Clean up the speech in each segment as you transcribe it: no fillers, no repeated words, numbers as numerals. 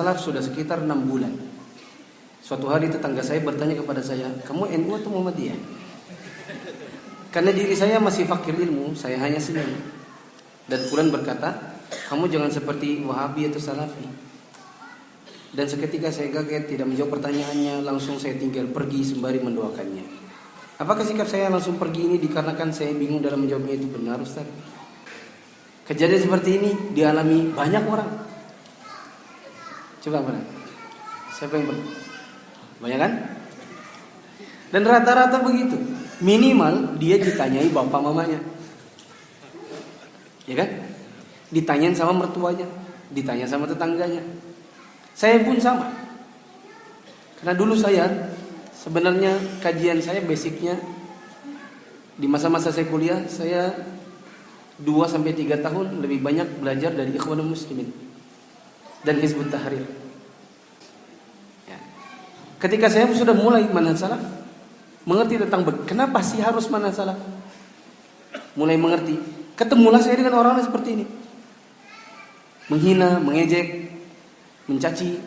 salaf sudah sekitar 6 bulan. Suatu hari tetangga saya bertanya kepada saya, kamu NU atau Muhammadiyah? Karena diri saya masih fakir ilmu, saya hanya senyum. Dan fulan berkata, kamu jangan seperti Wahabi atau Salafi. Dan seketika saya kaget, tidak menjawab pertanyaannya, langsung saya tinggal pergi sembari mendoakannya. Apakah sikap saya langsung pergi ini dikarenakan saya bingung dalam menjawabnya itu benar, Ustaz? Kejadian seperti ini dialami banyak orang. Coba mana? Siapa yang pernah? Banyak kan? Dan rata-rata begitu. Minimal dia ditanyai bapak mamanya, ya kan? Ditanyain sama mertuanya, ditanya sama tetangganya. Saya pun sama. Karena dulu saya sebenarnya kajian saya basicnya di masa-masa saya kuliah, saya 2-3 tahun lebih banyak belajar dari Ikhwanul Muslimin dan Hizbut Tahrir. Ya. Ketika saya sudah mulai manhaj salaf, mengerti tentang kenapa sih harus manhaj salaf, mulai mengerti, ketemulah saya dengan orang-orang seperti ini, menghina, mengejek, mencaci.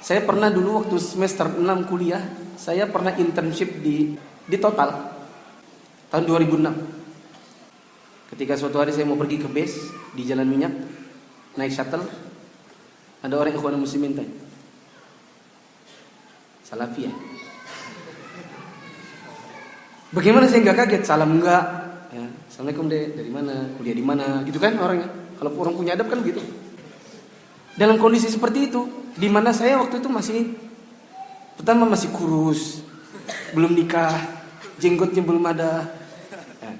Saya pernah dulu waktu semester 6 kuliah, saya pernah internship di Total tahun 2006. Ketika suatu hari saya mau pergi ke base di Jalan Minyak, naik shuttle, ada orang Ikhwanul Muslimin tanya, Salafi ya? Bagaimana saya nggak kaget? Salam enggak? Ya, Assalamualaikum deh, dari mana? Kuliah di mana? Gitu kan orangnya. Kalau orang punya adab kan gitu. Dalam kondisi seperti itu, di mana saya waktu itu pertama masih kurus, belum nikah, jenggotnya belum ada. Ya.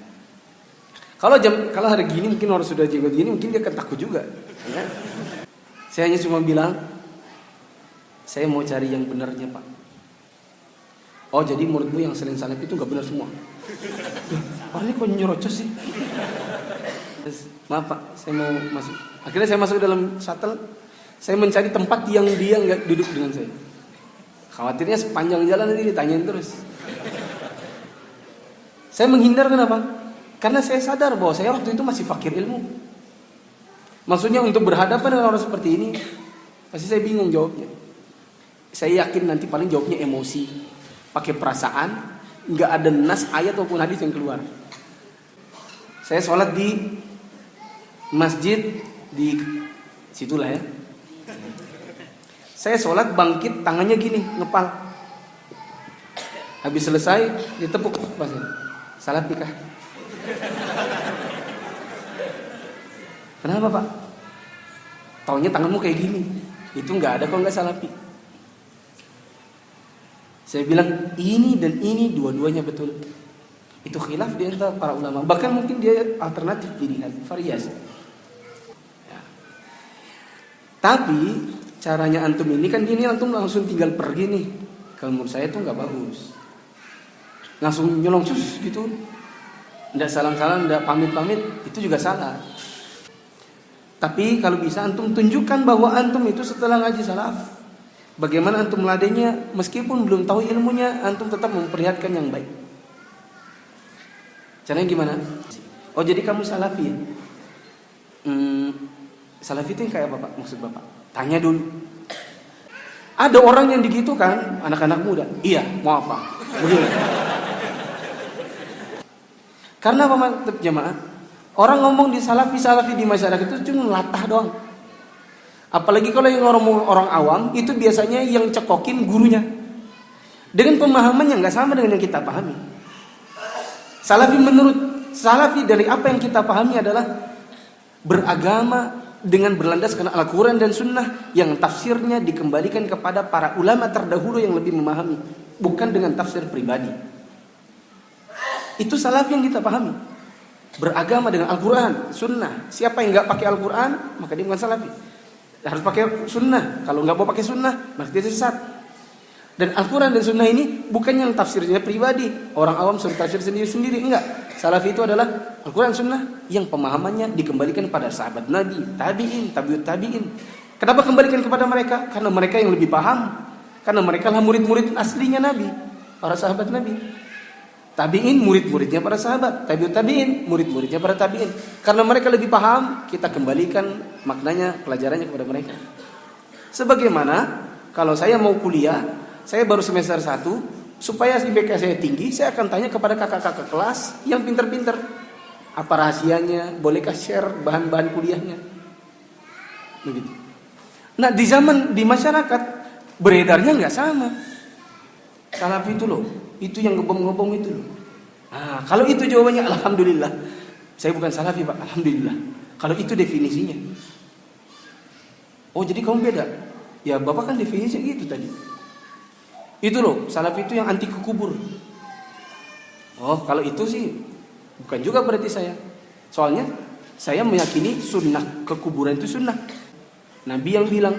Kalau hari gini mungkin orang sudah jenggot gini, mungkin dia akan takut juga. Ya. Saya hanya cuma bilang, saya mau cari yang benarnya Pak. Oh jadi menurutmu yang selain salaf itu nggak benar semua? Oh ini kok nyerocos sih? Maaf Pak, saya mau masuk. Akhirnya saya masuk dalam shuttle. Saya mencari tempat yang dia nggak duduk dengan saya. Khawatirnya sepanjang jalan nanti ditanyain terus. Saya menghindar kenapa? Karena saya sadar bahwa saya waktu itu masih fakir ilmu. Maksudnya untuk berhadapan dengan orang seperti ini, pasti saya bingung jawabnya. Saya yakin nanti paling jawabnya emosi, pakai perasaan, nggak ada nas ayat maupun hadis yang keluar. Saya sholat di masjid di situlah ya. Saya sholat bangkit tangannya gini ngepal. Habis selesai ditepuk pasti. Salafi kah? Kenapa Pak? Taunya tanganmu kayak gini. Itu nggak ada kok nggak salafi. Saya bilang ini dan ini dua-duanya betul. Itu khilaf di antara para ulama. Bahkan mungkin dia alternatif pilihan, variasi. Ya. Tapi caranya antum ini kan gini, antum langsung tinggal pergi nih. Kalau menurut saya itu nggak bagus. Langsung nyolong sus gitu. Nggak salam-salam, nggak pamit-pamit, itu juga salah. Tapi kalau bisa antum tunjukkan bahwa antum itu setelah ngaji salaf, bagaimana antum meladainya, meskipun belum tahu ilmunya, antum tetap memperlihatkan yang baik. Caranya gimana? Oh jadi kamu salafi ya? Salafi itu yang kayak apa Pak? Maksud Bapak? Tanya dulu. Ada orang yang digitukan, anak-anak muda. Iya, mau apa? Begini. Karena apa jemaah? Orang ngomong di salafi di masyarakat itu cuma latah doang. Apalagi kalau yang orang awam itu biasanya yang cekokin gurunya. Dengan pemahaman yang nggak sama dengan yang kita pahami. Salafi dari apa yang kita pahami adalah beragama dengan berlandaskan Al-Quran dan Sunnah yang tafsirnya dikembalikan kepada para ulama terdahulu yang lebih memahami, bukan dengan tafsir pribadi. Itu salafi yang kita pahami. Beragama dengan Al-Quran, Sunnah. Siapa yang nggak pakai Al-Quran, maka dia bukan salafi. Harus pakai Sunnah. Kalau nggak mau pakai Sunnah, maka dia sesat. Dan Al-Quran dan Sunnah ini bukan yang tafsirnya pribadi. Orang awam suruh tafsir sendiri-sendiri. Enggak. Salafi itu adalah Al-Quran Sunnah yang pemahamannya dikembalikan pada sahabat Nabi, tabi'in, tabi'ut tabi'in. Kenapa kembalikan kepada mereka? Karena mereka yang lebih paham. Karena mereka lah murid-murid aslinya Nabi, para sahabat Nabi. Tabi'in murid-muridnya para sahabat, tabi'ut tabi'in murid-muridnya para tabi'in. Karena mereka lebih paham, kita kembalikan maknanya, pelajarannya kepada mereka. Sebagaimana kalau saya mau kuliah, saya baru semester 1, supaya IPK saya tinggi, saya akan tanya kepada kakak-kakak kelas yang pinter-pinter. Apa rahasianya? Bolehkah share bahan-bahan kuliahnya? Begitu. Nah, di masyarakat beredarnya nggak sama. Salafi itu loh, itu yang ngebom-ngebom itu loh. Nah, kalau itu jawabannya alhamdulillah. Saya bukan salafi, Pak, alhamdulillah. Kalau itu definisinya. Oh, jadi kamu beda. Ya, Bapak kan definisinya gitu tadi. Itu loh, salafi itu yang anti kubur. Oh, kalau itu sih bukan juga berarti saya. Soalnya saya meyakini sunnah kekuburan itu sunnah. Nabi yang bilang.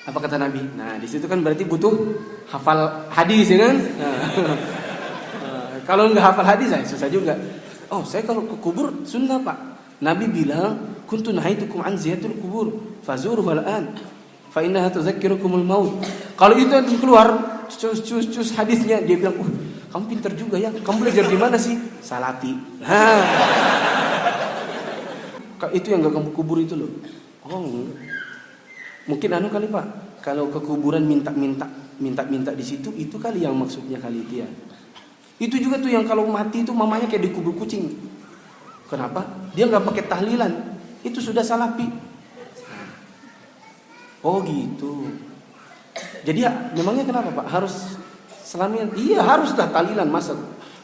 Apa kata Nabi? Nah, di situ kan berarti butuh hafal hadis ya kan? Nah, kalau nggak hafal hadis saya susah juga. Oh, saya kalau ke kubur sunnah, Pak. Nabi bilang, "Kuntu nahaitukum an ziyaratil kubur, fazuruhu al-an, fa innaha tuzakkirukumul maut." Kalau itu antum keluar cus hadisnya, dia bilang, kamu pintar juga ya. Kamu belajar di mana sih? Salafi. Nah. Itu yang gak kamu kubur itu loh. Oh, mungkin kali Pak. Kalau ke kuburan minta di situ, itu kali yang maksudnya kali dia. Itu juga tuh yang kalau mati itu mamanya kayak dikubur kucing. Kenapa? Dia nggak pakai tahlilan. Itu sudah salafi. Oh gitu. Jadi ya, memangnya kenapa Pak? Harus selamian? Iya haruslah tahlilan, masa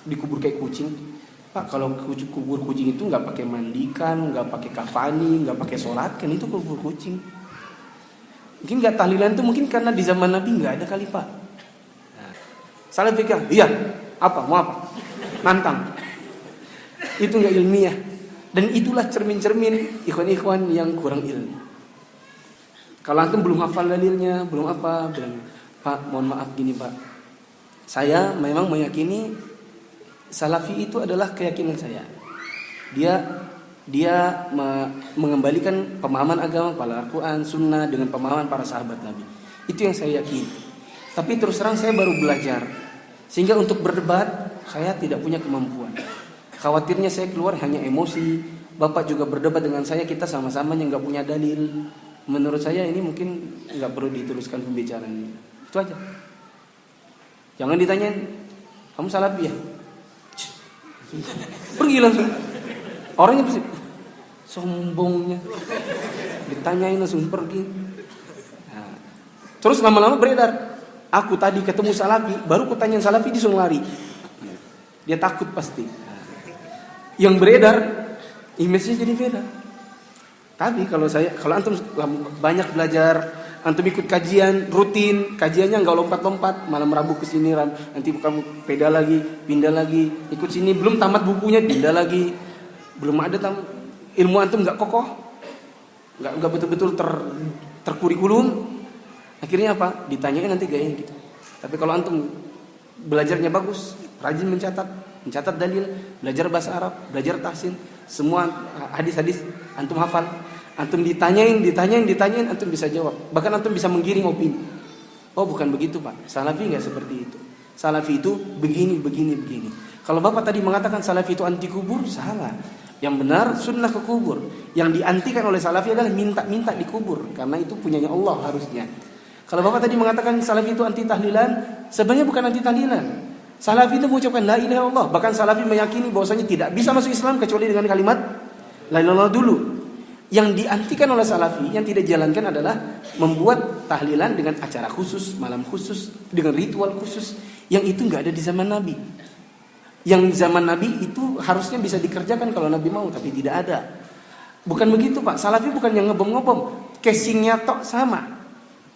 dikubur kayak kucing. Pak, kalau kubur kucing itu nggak pakai mandikan, nggak pakai kafani, nggak pakai sholatkan, itu kubur kucing. Mungkin nggak tahlilan itu mungkin karena di zaman Nabi nggak ada kali Pak. Salah pikir, iya. Apa? Mau apa? Nantang. Itu nggak ilmiah. Dan itulah cermin-cermin ikhwan-ikhwan yang kurang ilmu. Kalau antum belum hafal dalilnya, belum apa, bilang, Pak, mohon maaf gini Pak. Saya memang meyakini salafi itu adalah keyakinan saya. Dia mengembalikan pemahaman agama pada Al-Quran, Sunnah dengan pemahaman para sahabat Nabi. Itu yang saya yakini. Tapi terus terang saya baru belajar. Sehingga untuk berdebat saya tidak punya kemampuan. Khawatirnya saya keluar hanya emosi. Bapak juga berdebat dengan saya, kita sama-sama yang nggak punya dalil. Menurut saya ini mungkin nggak perlu diteruskan pembicaraannya. Itu aja. Jangan ditanyain, kamu salafi ya? Pergi langsung. Orangnya pasti sombongnya. Ditanyain langsung pergi. Nah, terus lama-lama beredar. Aku tadi ketemu salafi, baru kutanyain salafi dia langsung lari. Dia takut pasti. Yang beredar, image-nya jadi beda. Tapi kalau antum banyak belajar, antum ikut kajian rutin, kajiannya nggak lompat-lompat, malam Rabu ke sini, nanti kamu pindah lagi, ikut sini belum tamat bukunya, pindah lagi, belum ada ilmu antum nggak kokoh, nggak betul-betul terkurikulum. Akhirnya apa? Ditanyain nanti gayanya gitu. Tapi kalau antum belajarnya bagus, rajin mencatat dalil, belajar bahasa Arab, belajar tahsin, semua hadis-hadis antum hafal, antum ditanyain, antum bisa jawab. Bahkan antum bisa menggiring opini. Oh, bukan begitu, Pak. Salafi enggak seperti itu. Salafi itu begini. Kalau Bapak tadi mengatakan salafi itu anti kubur, salah. Yang benar sunnah ke kubur. Yang diantikan oleh salafi adalah minta dikubur, karena itu punyanya Allah harusnya. Kalau Bapak tadi mengatakan salafi itu anti tahlilan, sebenarnya bukan anti tahlilan. Salafi itu mengucapkan la ilaha illallah. Bahkan salafi meyakini bahwasanya tidak bisa masuk Islam kecuali dengan kalimat la ilaha illallah dulu. Yang diantikan oleh salafi, yang tidak dijalankan adalah membuat tahlilan dengan acara khusus, malam khusus, dengan ritual khusus. Yang itu nggak ada di zaman Nabi. Yang zaman Nabi itu harusnya bisa dikerjakan kalau Nabi mau, tapi tidak ada. Bukan begitu Pak. Salafi bukan yang ngebom-ngebom. Casingnya tok sama.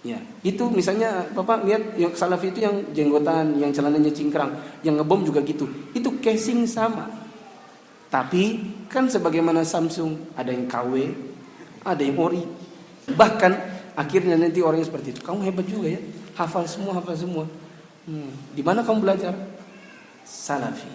Ya, itu misalnya Bapak lihat yang salafi itu yang jenggotan, yang celananya cingkrang, yang ngebom juga gitu. Itu casing sama. Tapi kan sebagaimana Samsung, ada yang KW, ada yang ori. Bahkan akhirnya nanti orangnya seperti itu. Kamu hebat juga ya, hafal semua. Di mana kamu belajar? Salafi.